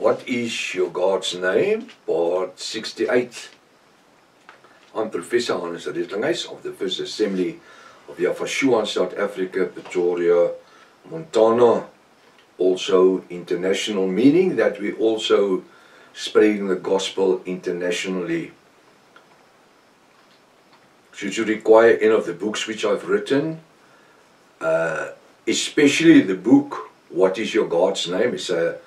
What is your God's name? Part 68. I'm Professor Hannes Redlinghuys of the First Assembly of Yafashua in South Africa, Pretoria, Montana. Also international, meaning that we also spreading the gospel internationally. Should you require any of the books which I've written, especially the book What is Your God's Name? It's a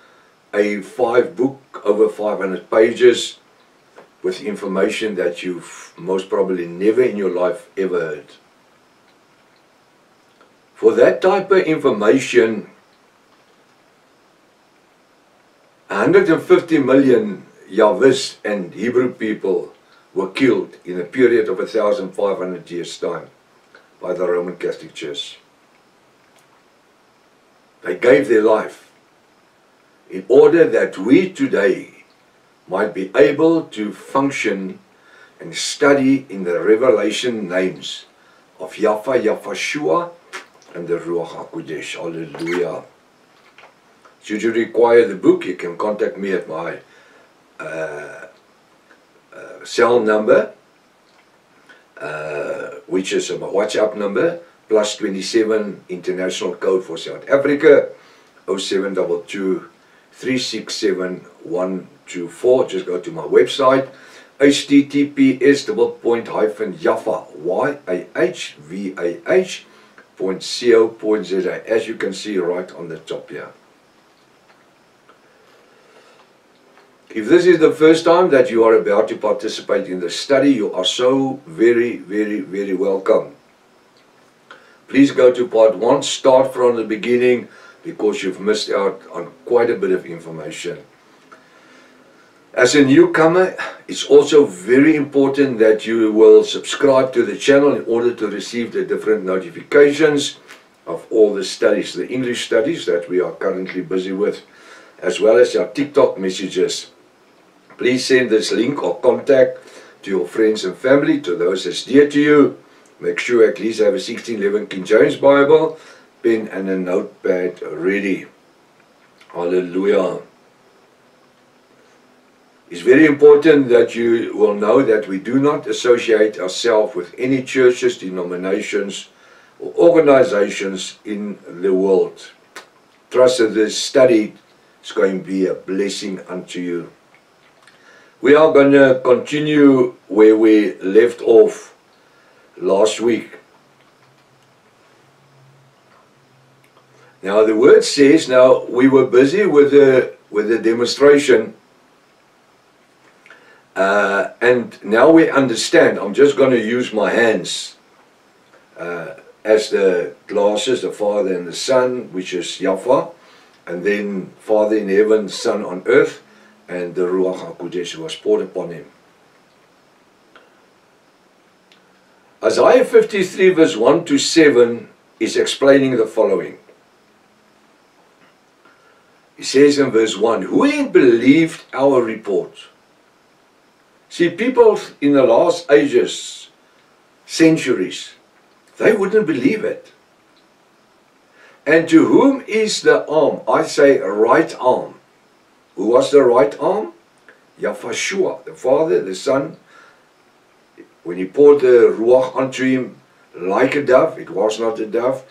5 book, over 500 pages, with information that you've most probably never in your life ever heard. For that type of information, 150 million Yahwist and Hebrew people were killed in a period of 1,500 years' time by the Roman Catholic Church. They gave their life in order that we today might be able to function and study in the revelation names of Yahweh, Yafashua, and the Ruach HaKodesh. Hallelujah. Should you require the book, you can contact me at my cell number, which is my WhatsApp number, +27 international code for South Africa, 0722 367 124. Just go to my website, https://yahvah.co.za, as you can see right on the top here. If this is the first time that you are about to participate in the study, you are so very, very, very welcome. Please go to part 1, start from the beginning, because you've missed out on quite a bit of information. As a newcomer, it's also very important that you will subscribe to the channel in order to receive the different notifications of all the studies, the English studies that we are currently busy with, as well as our TikTok messages. Please send this link or contact to your friends and family, to those that's dear to you. Make sure at least have a 1611 King James Bible, pen and a notepad ready. Hallelujah. It's very important that you will know that we do not associate ourselves with any churches, denominations, or organizations in the world. Trust that this study is going to be a blessing unto you. We are going to continue where we left off last week. Now the word says, now we were busy with the demonstration, and now we understand. I'm just going to use my hands as the glasses, the Father and the Son, which is Yahweh, and then Father in heaven, Son on earth, and the Ruach HaKodesh was poured upon him. Isaiah 53 verse 1 to 7 is explaining the following. He says in verse 1, who ain't believed our report? See, people in the last ages, centuries, they wouldn't believe it. And to whom is the arm? I say right arm. Who was the right arm? Yafashua, the Father, the Son. When he poured the Ruach onto him like a dove, it was not a dove.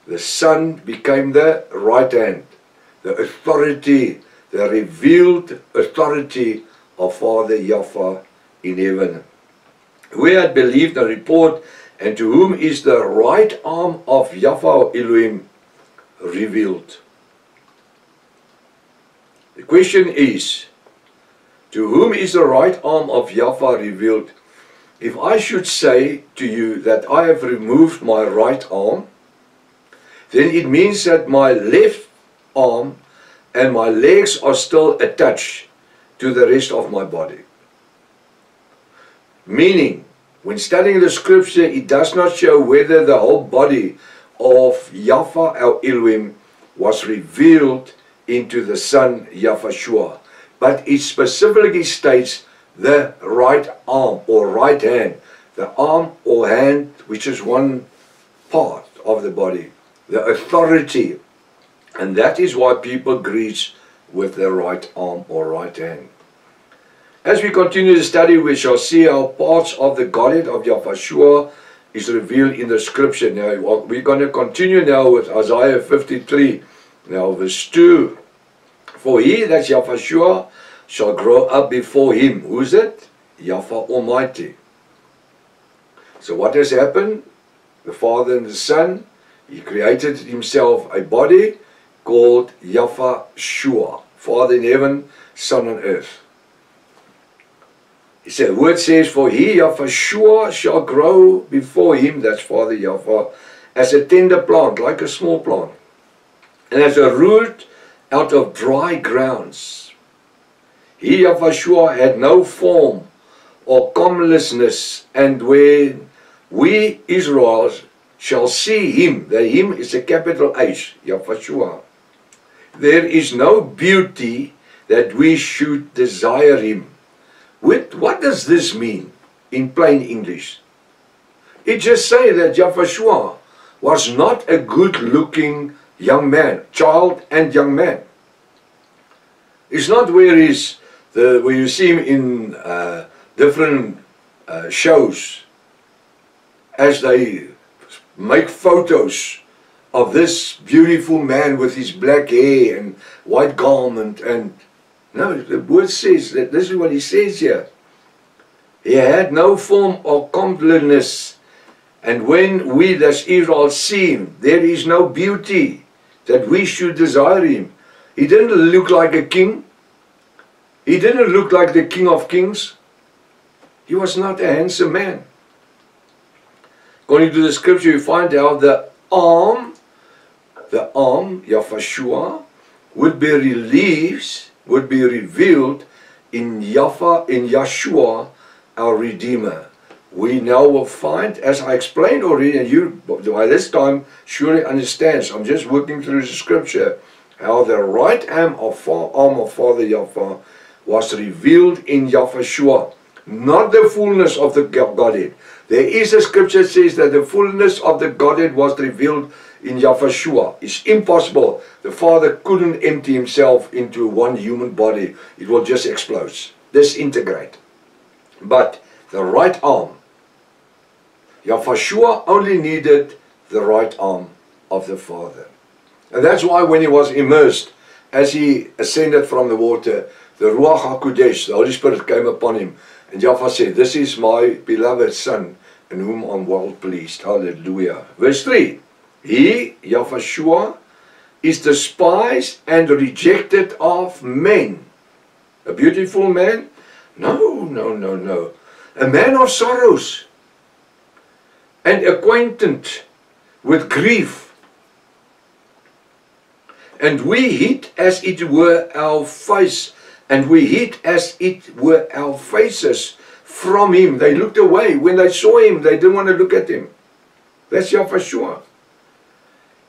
The Son became the right hand, the authority, the revealed authority of Father Yahweh in heaven. We had believed the report, and to whom is the right arm of Yahweh Elohim revealed? The question is, to whom is the right arm of Yahweh revealed? If I should say to you that I have removed my right arm, then it means that my left arm and my legs are still attached to the rest of my body. Meaning, when studying the scripture, it does not show whether the whole body of Yahweh Elohim was revealed into the Son Yafashua, but it specifically states the right arm or right hand, the arm or hand which is one part of the body, the authority, and that is why people greet with the right arm or right hand. As we continue the study, we shall see how parts of the Godhead of Yahushua is revealed in the scripture. Now, we're going to continue now with Isaiah 53. Now, verse 2. For he, that's Yahushua, shall grow up before him. Who is it? Yahweh Almighty. So what has happened? The Father and the Son, He created himself a body called Yahushua. Father in heaven, Son on earth. He said, the word says, for he, Yahushua, shall grow before him, that's Father Yahweh, as a tender plant, like a small plant, and as a root out of dry grounds. He, Yahushua, had no form or comelessness, and when we, Israel, shall see him, the him is a capital H, Yahushua, there is no beauty that we should desire him. What does this mean in plain English? It just says that Yahushua was not a good-looking young man, child and young man. It's not where you see him in different shows as they make photos of this beautiful man with his black hair and white garment. And no, the word says that this is what he says here. He had no form or comeliness, and when we, that's Israel, see him, there is no beauty that we should desire him. He didn't look like a king. He didn't look like the King of Kings. He was not a handsome man. According to the scripture, you find out the arm, Yahushua, would be released, would be revealed in Yeshua, our Redeemer. We now will find, as I explained already, and you by this time surely understands, I'm just working through the scripture, how the right arm of Father Yahweh was revealed in Yahushua, not the fullness of the Godhead. There is a scripture that says that the fullness of the Godhead was revealed in Yahushua. It's impossible. The Father couldn't empty himself into one human body. It will just explode, disintegrate. But the right arm, Yahushua only needed the right arm of the Father. And that's why when he was immersed, as he ascended from the water, the Ruach HaKodesh, the Holy Spirit, came upon him. And Yahweh said, this is my beloved Son, in whom I'm well pleased. Hallelujah. Verse 3. He, Yahushua, is despised and rejected of men. A beautiful man? No, no, no, no. A man of sorrows and acquainted with grief. And we hid as it were our face, and we hid as it were our faces from him. They looked away. When they saw him, they didn't want to look at him. That's Yahushua.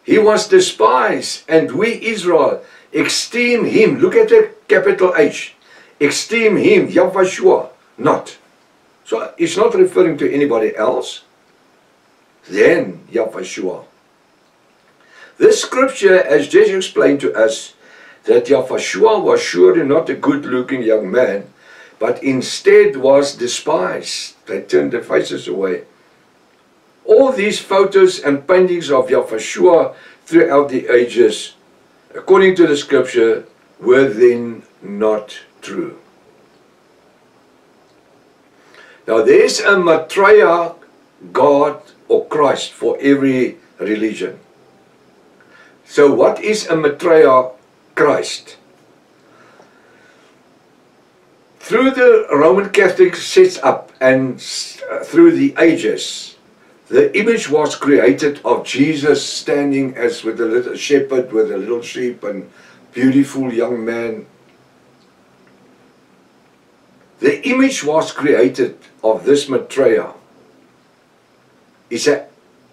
He was despised, and we, Israel, esteem him. Look at the capital H. Esteem him, Yahushua, not. So it's not referring to anybody else. Then Yahushua. This scripture has just explained to us that Yahushua was surely not a good-looking young man, but instead was despised. They turned their faces away. All these photos and paintings of Yahushua throughout the ages, according to the scripture, were then not true. Now there's a Maitreya God or Christ for every religion. So what is a Maitreya Christ? Through the Roman Catholic sets up and through the ages, the image was created of Jesus standing as with a little shepherd with a little sheep and beautiful young man. The image was created of this Maitreya. It's an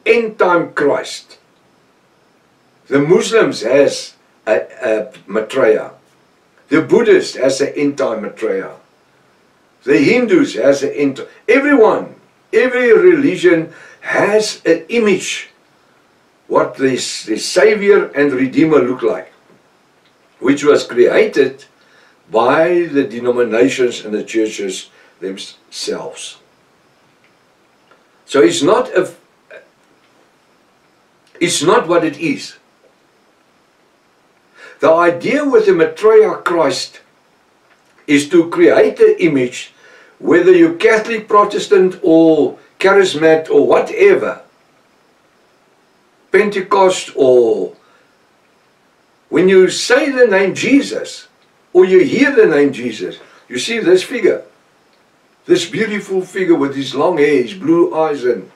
end-time Christ. The Muslims has a Maitreya. The Buddhist has an end-time Maitreya. The Hindus has an end-time. Everyone, every religion has an image what the Savior and Redeemer look like. which was created by the denominations and the churches themselves. So it's not what it is. The idea with the Maitreya Christ is to create an image, whether you're Catholic, Protestant, or Charismatic, or whatever, Pentecost, or when you say the name Jesus, or you hear the name Jesus, you see this figure, this beautiful figure with his long hair, his blue eyes and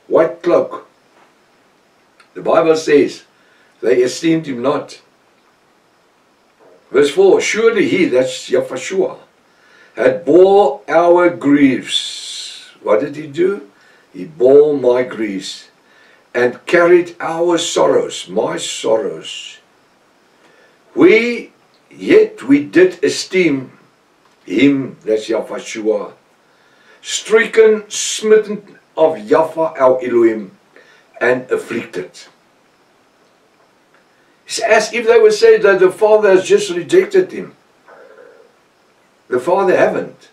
white cloak. The Bible says, they esteemed him not. Verse 4, surely he, that's Yahushua, had bore our griefs. What did he do? He bore my griefs and carried our sorrows, my sorrows. Yet we did esteem him, that's Yahushua, stricken, smitten of Yahweh our Elohim, and afflicted. It's as if they would say that the Father has just rejected him. The Father haven't.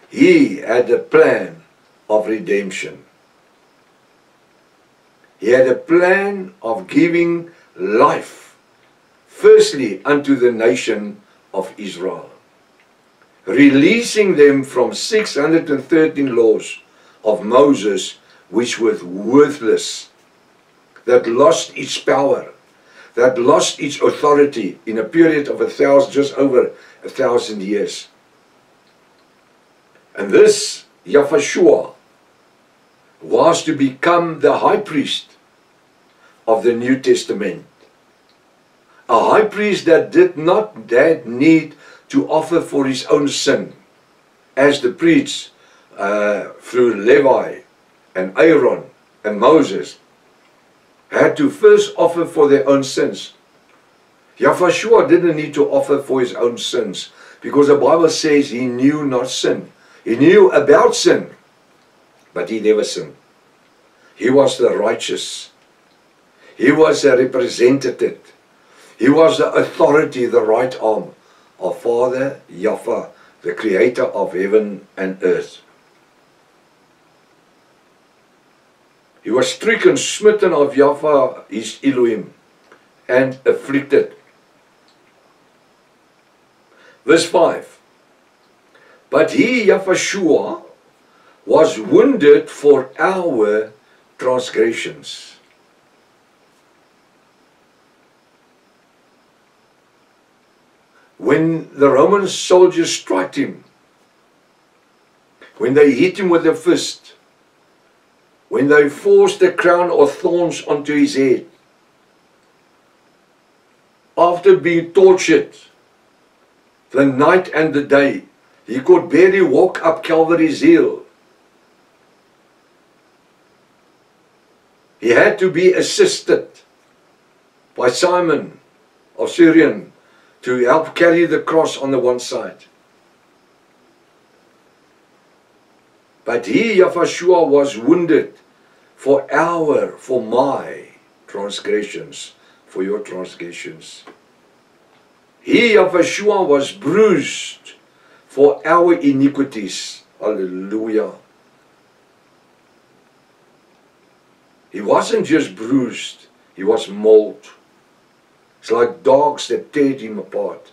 He had a plan of redemption. He had a plan of giving life, firstly unto the nation of Israel, releasing them from 613 laws of Moses, which were worthless, that lost its power, that lost its authority in a period of just over 1,000 years. And this Yahushua was to become the high priest of the New Testament. A high priest that did not need to offer for his own sin, as the priests through Levi and Aaron and Moses had to first offer for their own sins. Yahushua didn't need to offer for his own sins, because the Bible says he knew not sin. He knew about sin, but he never sinned. He was the righteous. He was a representative. He was the authority, the right arm of Father Yahweh, the creator of heaven and earth. He was stricken, smitten of Yahweh, his Elohim, and afflicted. Verse 5. But he, Yahushua, was wounded for our transgressions. When the Roman soldiers struck him, when they hit him with a fist, when they forced the crown of thorns onto his head, after being tortured the night and the day, he could barely walk up Calvary's hill. He had to be assisted by Simon of Syrian to help carry the cross on the one side. But he, Yahushua, was wounded for my transgressions, for your transgressions. He, Yahushua, was bruised for our iniquities. Hallelujah. He wasn't just bruised, he was mauled. It's like dogs that tear him apart.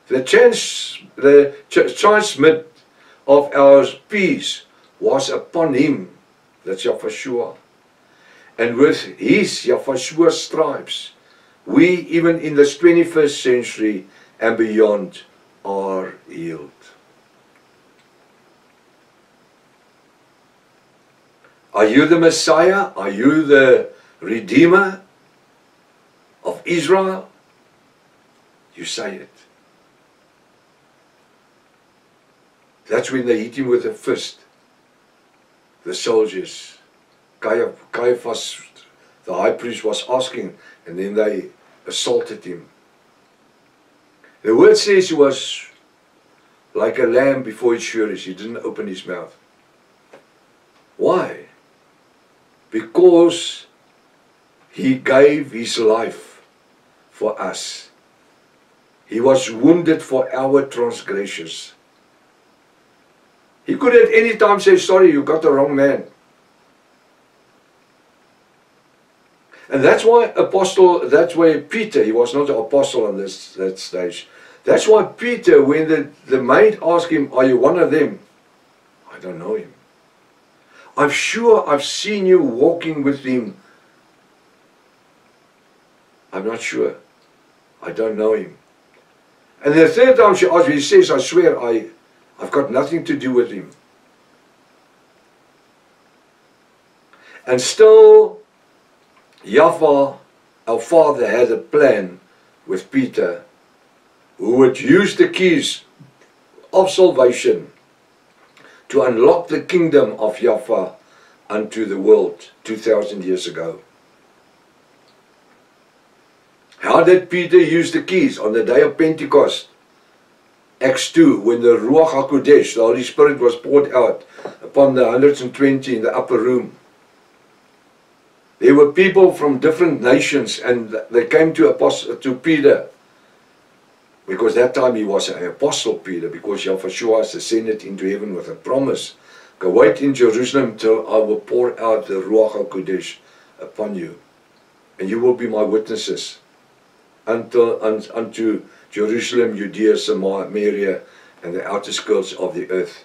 The chastisement of our peace was upon him, that's Yahushua. And with his, Yahushua's stripes, we, even in this 21st century and beyond, are healed. Are you the Messiah? Are you the Redeemer of Israel? You say it. That's when they hit him with a fist. The soldiers. Caiaphas, the high priest, was asking, and then they assaulted him. The word says he was like a lamb before its shearers. He didn't open his mouth. Why? Because he gave his life for us. He was wounded for our transgressions. He could at any time say, sorry, you got the wrong man. And that's why Peter, he was not an apostle on that stage. That's why Peter, when the maid asked him, are you one of them? I don't know him. I'm sure I've seen you walking with him. I'm not sure. I don't know him. And the third time she asked me, he says, I swear I've got nothing to do with him. And still, Yahweh, our Father, had a plan with Peter, who would use the keys of salvation to unlock the kingdom of Yahweh unto the world 2,000 years ago. How did Peter use the keys on the day of Pentecost? Acts 2, when the Ruach HaKodesh, the Holy Spirit, was poured out upon the 120 in the upper room. There were people from different nations, and they came to Peter, because that time he was an apostle, Peter, because Yahweh has ascended into heaven with a promise. Go wait in Jerusalem till I will pour out the Ruach HaKodesh upon you, and you will be my witnesses unto Jerusalem, Judea, Samaria, and the outer skirts of the earth.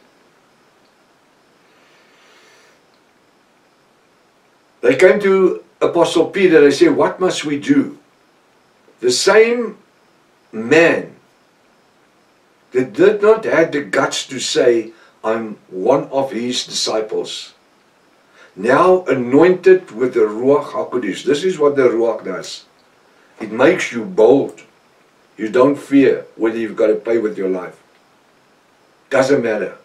They came to Apostle Peter, they said, what must we do? The same man that did not have the guts to say, I'm one of his disciples, now anointed with the Ruach HaKodesh. This is what the Ruach does. It makes you bold. You don't fear whether you've got to pay with your life. Doesn't matter.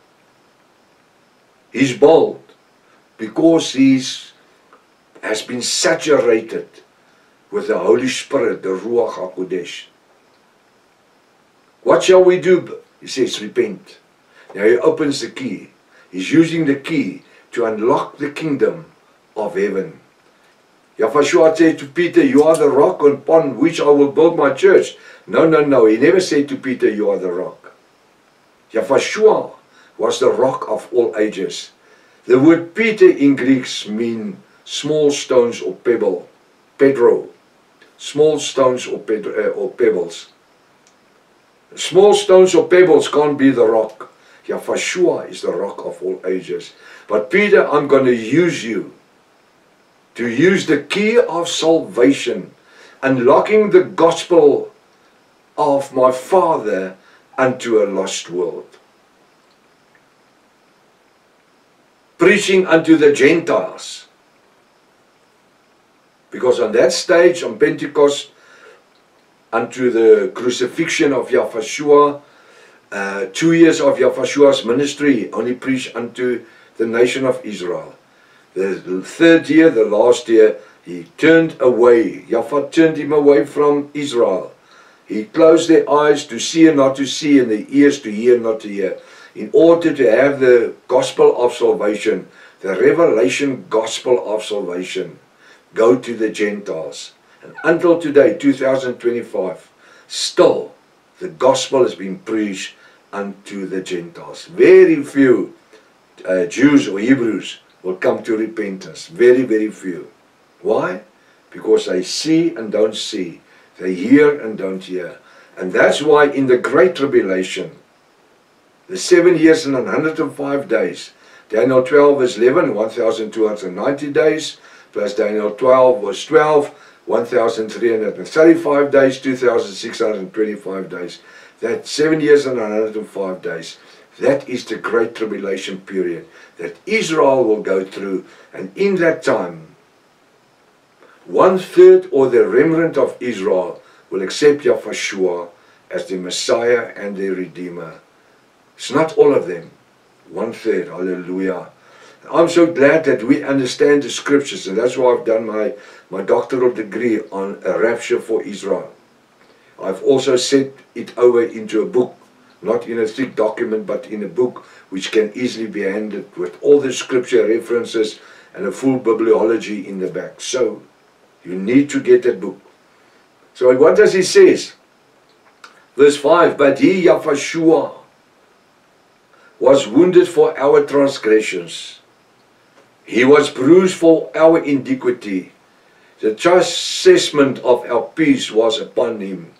He's bold because has been saturated with the Holy Spirit, the Ruach HaKodesh. What shall we do? He says, repent. Now he opens the key. He's using the key to unlock the kingdom of heaven. Yahweh said to Peter, you are the rock upon which I will build my church. No, no, no. He never said to Peter, you are the rock. Yahweh was the rock of all ages. The word Peter in Greek means small stones or pebble. Pedro. Small stones or pebbles. Small stones or pebbles can't be the rock. Yahweh is the rock of all ages. But Peter, I'm going to use you to use the key of salvation, unlocking the gospel of my Father unto a lost world. Preaching unto the Gentiles. Because on that stage, on Pentecost, unto the crucifixion of Yahweh, 2 years of Yahweh's ministry, only preached unto the nation of Israel. The third year, the last year, he turned away. Yahweh turned him away from Israel. He closed their eyes to see and not to see, and their ears to hear and not to hear, in order to have the gospel of salvation, the revelation gospel of salvation, go to the Gentiles. And until today, 2025, still the gospel has been preached unto the Gentiles. Very few Jews or Hebrews will come to repentance. Very, very few. Why? Because they see and don't see. They hear and don't hear. And that's why in the Great Tribulation, the 7 years and 105 days, Daniel 12 verse 11, 1290 days, plus Daniel 12 verse 12, 1335 days, 2625 days. That 7 years and 105 days. That is the Great Tribulation period that Israel will go through, and in that time, 1/3 or the remnant of Israel will accept Yahweh as the Messiah and their Redeemer. It's not all of them. 1/3, hallelujah. I'm so glad that we understand the scriptures, and that's why I've done my doctoral degree on a rapture for Israel. I've also set it over into a book, not in a thick document, but in a book which can easily be handled with all the scripture references and a full bibliology in the back. So, you need to get that book. So what does he say? Verse 5, but he, Yahushua, was wounded for our transgressions. He was bruised for our iniquity. The chastisement of our peace was upon him.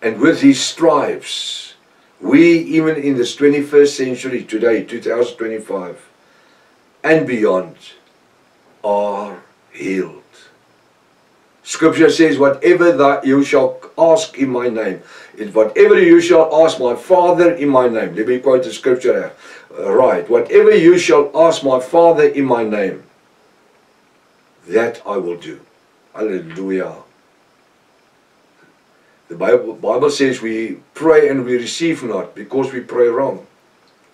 And with his stripes, we, even in this 21st century today, 2025, and beyond, are healed. Scripture says, whatever that you shall ask in my name, whatever you shall ask my Father in my name. Let me quote the scripture here. Right. Whatever you shall ask my Father in my name, that I will do. Hallelujah. The Bible says we pray and we receive not because we pray wrong.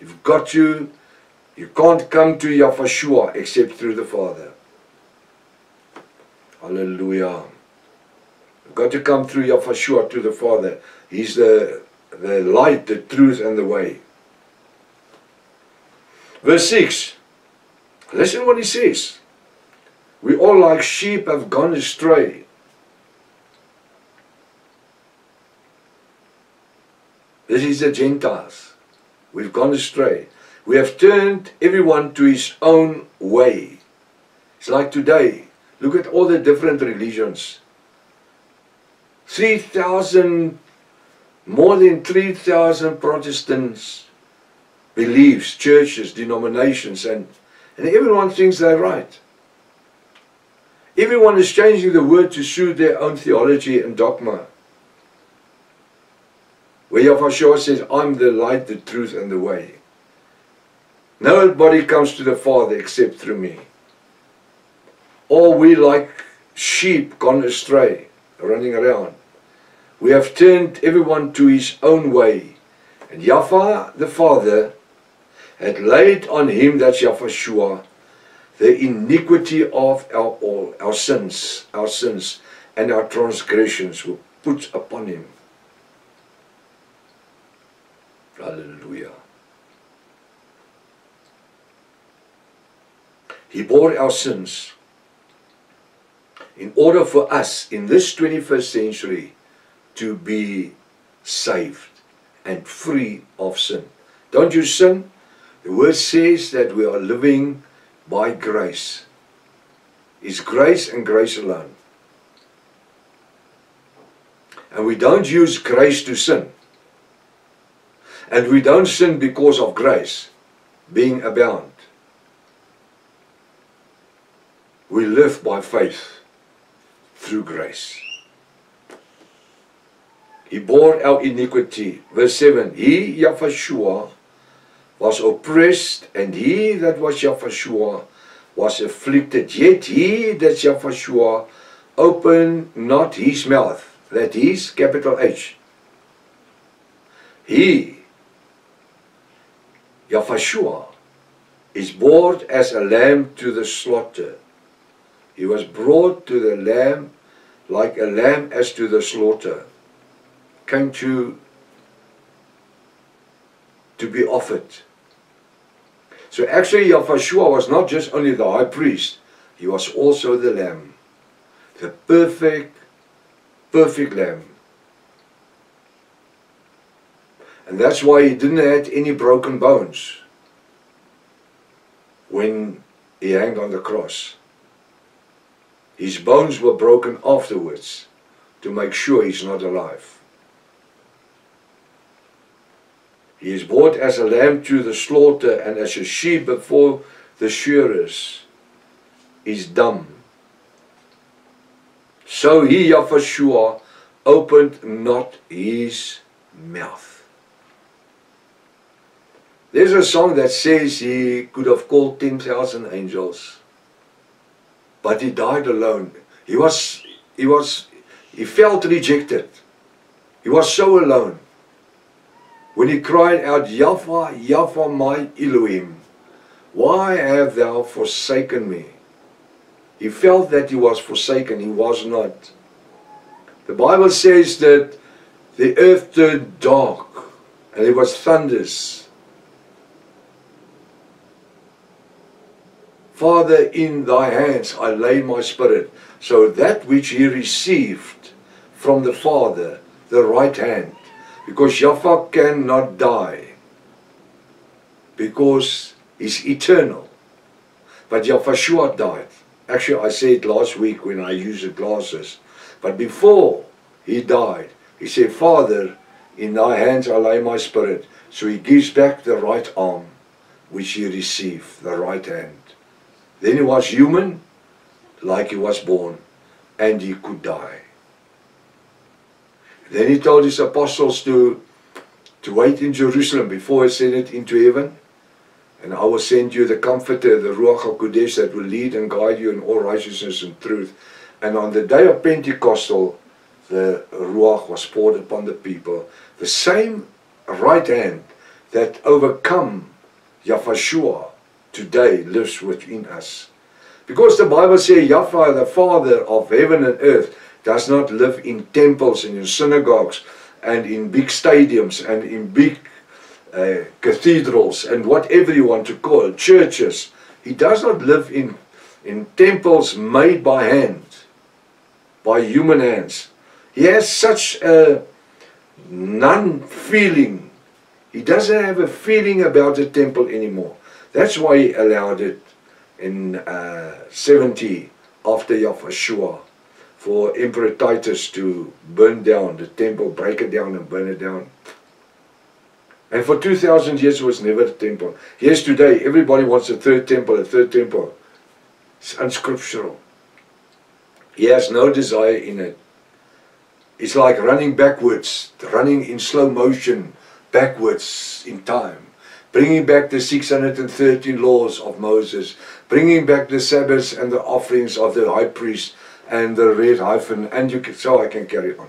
You've got to, you can't come to Yahushua except through the Father. Hallelujah. You've got to come through Yahushua to the Father. He's the light, the truth, and the way. Verse 6. Listen what he says. We all like sheep have gone astray. This is the Gentiles. We've gone astray. We have turned everyone to his own way. It's like today. Look at all the different religions. 3,000, more than 3,000 Protestants, beliefs, churches, denominations, and everyone thinks they're right. Everyone is changing the word to suit their own theology and dogma. Where Yahushua says, I'm the light, the truth, and the way. Nobody comes to the Father except through me. Or we like sheep gone astray, running around. We have turned everyone to his own way. And Yahweh the Father had laid on him, that's Yahushua, the iniquity of our sins, and our transgressions were put upon him. Hallelujah. He bore our sins in order for us in this 21st century to be saved and free of sin. Don't you sin? The word says that we are living by grace. It's grace and grace alone. And we don't use grace to sin. And we don't sin because of grace being abound. We live by faith through grace. He bore our iniquity. Verse 7. He, Yahushua, was oppressed, and he that was Yahushua was afflicted. Yet he, that's Yahushua, opened not his mouth. That is, capital H. He, Yahushua, is brought as a lamb to the slaughter. He was brought to the lamb like a lamb as to the slaughter. Came to be offered. So actually Yahushua was not just only the high priest, he was also the lamb. The perfect lamb. And that's why he didn't have any broken bones when he hung on the cross. His bones were broken afterwards to make sure he's not alive. He is brought as a lamb to the slaughter, and as a sheep before the shearers is dumb. So he, Yahushua, opened not his mouth. There's a song that says he could have called 10,000 angels, but he died alone. He felt rejected. He was so alone. When he cried out, Yahweh, Yahweh, my Elohim, why have thou forsaken me? He felt that he was forsaken. He was not. The Bible says that the earth turned dark and there was thunders. Father, in thy hands I lay my spirit. So that which he received from the Father, the right hand. Because Yahweh cannot die, because he's eternal. But Yahweh died. Actually, I said last week when I used the glasses. But before he died, he said, Father, in thy hands I lay my spirit. So he gives back the right arm, which he received, the right hand. Then he was human, like he was born, and he could die. Then he told his apostles to wait in Jerusalem before he sent it into heaven. And I will send you the Comforter, the Ruach HaKodesh, that will lead and guide you in all righteousness and truth. And on the day of Pentecostal, the Ruach was poured upon the people. The same right hand that overcome Yahweh today lives within us. Because the Bible says Yahweh, the Father of heaven and earth, does not live in temples and in synagogues and in big stadiums and in big cathedrals and whatever you want to call it, churches. He does not live in temples made by hands, by human hands. He has such a non-feeling. He doesn't have a feeling about the temple anymore. That's why he allowed it in 70 after Yahweh for Emperor Titus to burn down the temple, break it down and burn it down. And for 2,000 years it was never a temple. Yes, today everybody wants a third temple, a third temple. It's unscriptural. He has no desire in it. It's like running backwards, running in slow motion, backwards in time. Bringing back the 613 laws of Moses. Bringing back the Sabbaths and the offerings of the high priest and the red hyphen. And so I can carry on.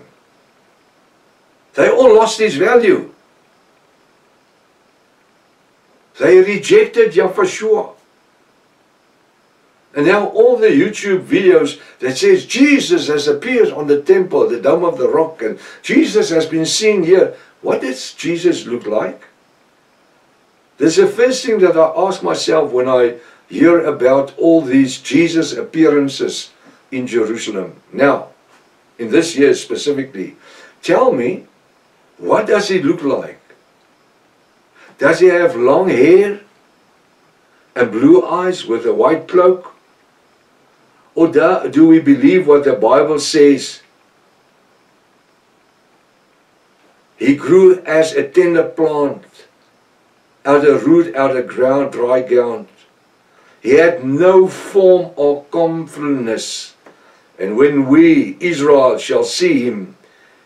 They all lost its value. They rejected Yahweh. And now all the YouTube videos that says Jesus has appeared on the temple, the Dome of the Rock, and Jesus has been seen here. What does Jesus look like? That's the first thing that I ask myself when I hear about all these Jesus appearances in Jerusalem. Now, in this year specifically, tell me, what does he look like? Does he have long hair and blue eyes with a white cloak? Or do we believe what the Bible says? He grew as a tender plant, out of root, out of ground, dry ground. He had no form or comeliness. And when we, Israel, shall see him,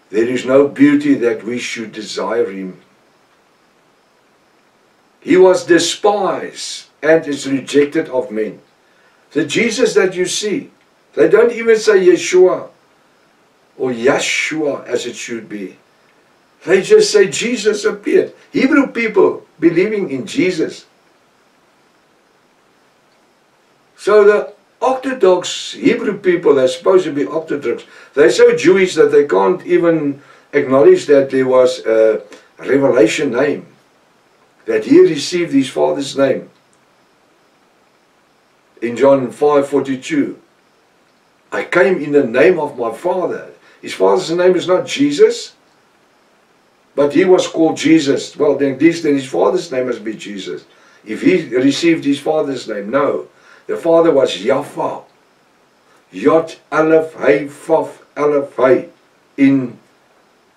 there is no beauty that we should desire him. He was despised and is rejected of men. The Jesus that you see, they don't even say Yeshua or Yeshua as it should be. They just say Jesus appeared. Hebrew people believing in Jesus. So the Orthodox Hebrew people, they're supposed to be Orthodox, they're so Jewish that they can't even acknowledge that there was a revelation name, that he received his father's name. In John 5:42, I came in the name of my father. His father's name is not Jesus, but he was called Jesus. Well, then at least then his father's name must be Jesus. If he received his father's name, no. The father was Yahweh. Yod Aleph Hey Vav Aleph Hey in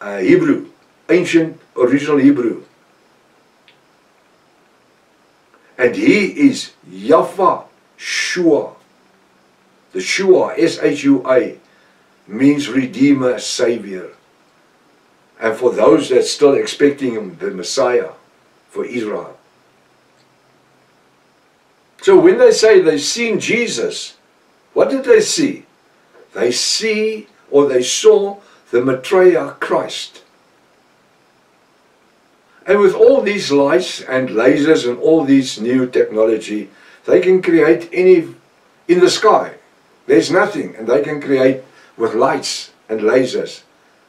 Hebrew, ancient original Hebrew. And he is Yahweh Shua. The Shua, S-H-U-A, means Redeemer, Savior. And for those that still expecting him, the Messiah for Israel. So when they say they've seen Jesus, what did they see? They see, or they saw, the Maitreya Christ. And with all these lights and lasers and all these new technology, they can create any in the sky. There's nothing, and they can create with lights and lasers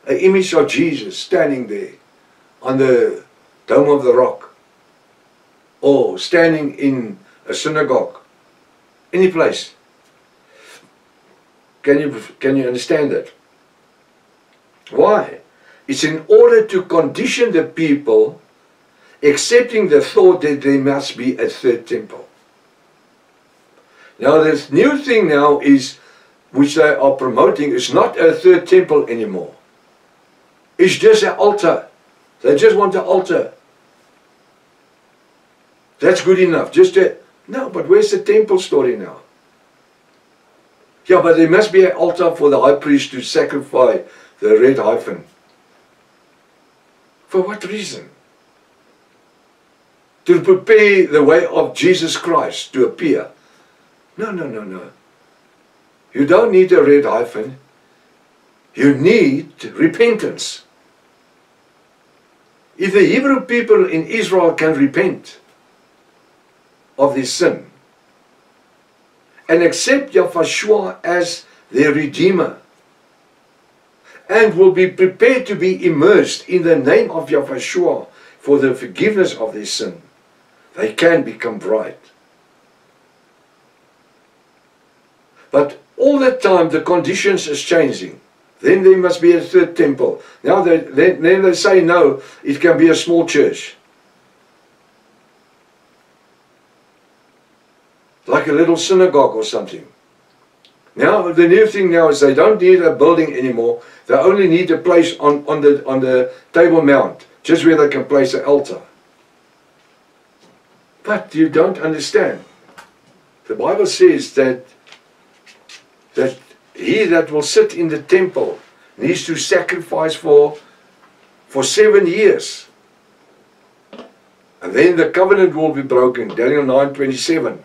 an image of Jesus standing there on the Dome of the Rock, or standing in a synagogue, any place. Can you understand that? Why? It's in order to condition the people accepting the thought that there must be a third temple. Now this new thing now is, which they are promoting, is not a third temple anymore. It's just an altar. They just want an altar. That's good enough. No, but where's the temple story now? Yeah, but there must be an altar for the high priest to sacrifice the red hyphon. For what reason? To prepare the way of Jesus Christ to appear. No, no, no, no. You don't need a red hyphon. You need repentance. If the Hebrew people in Israel can repent of their sin and accept Yahushua as their Redeemer and will be prepared to be immersed in the name of Yahushua for the forgiveness of their sin, they can become bright. But all the time the conditions is changing. Then there must be a third temple. Now then they say no, it can be a small church. Like a little synagogue or something. Now the new thing now is they don't need a building anymore. They only need a place on the Table Mount, just where they can place an altar. But you don't understand. The Bible says that he that will sit in the temple needs to sacrifice for 7 years. And then the covenant will be broken. Daniel 9:27.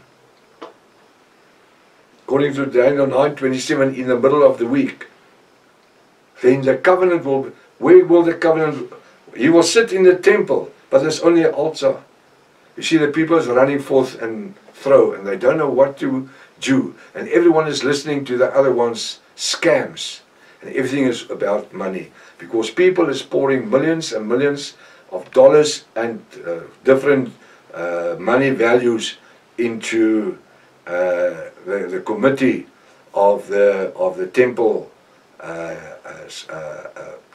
According to Daniel 9:27, in the middle of the week. Then the covenant will be, where will the covenant, he will sit in the temple, but there's only an altar. You see the people is running forth and fro, and they don't know what to do, and everyone is listening to the other one's scams, and everything is about money, because people is pouring millions and millions of dollars and different money values into the committee of the temple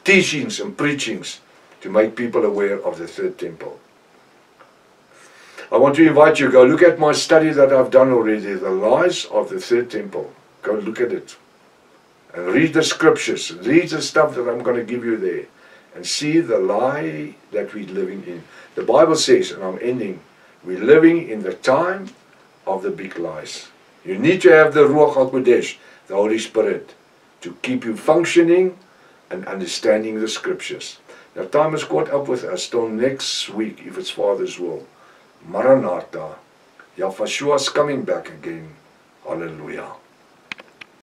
teachings and preachings to make people aware of the third temple. I want to invite you, go look at my study that I've done already, The Lies of the Third Temple. Go look at it. And read the scriptures. Read the stuff that I'm going to give you there. And see the lie that we're living in. The Bible says, and I'm ending, we're living in the time of the big lies. You need to have the Ruach HaKodesh, the Holy Spirit, to keep you functioning and understanding the scriptures. Now time has caught up with us till next week, if it's Father's will. Maranatha. Yahushua is coming back again. Hallelujah.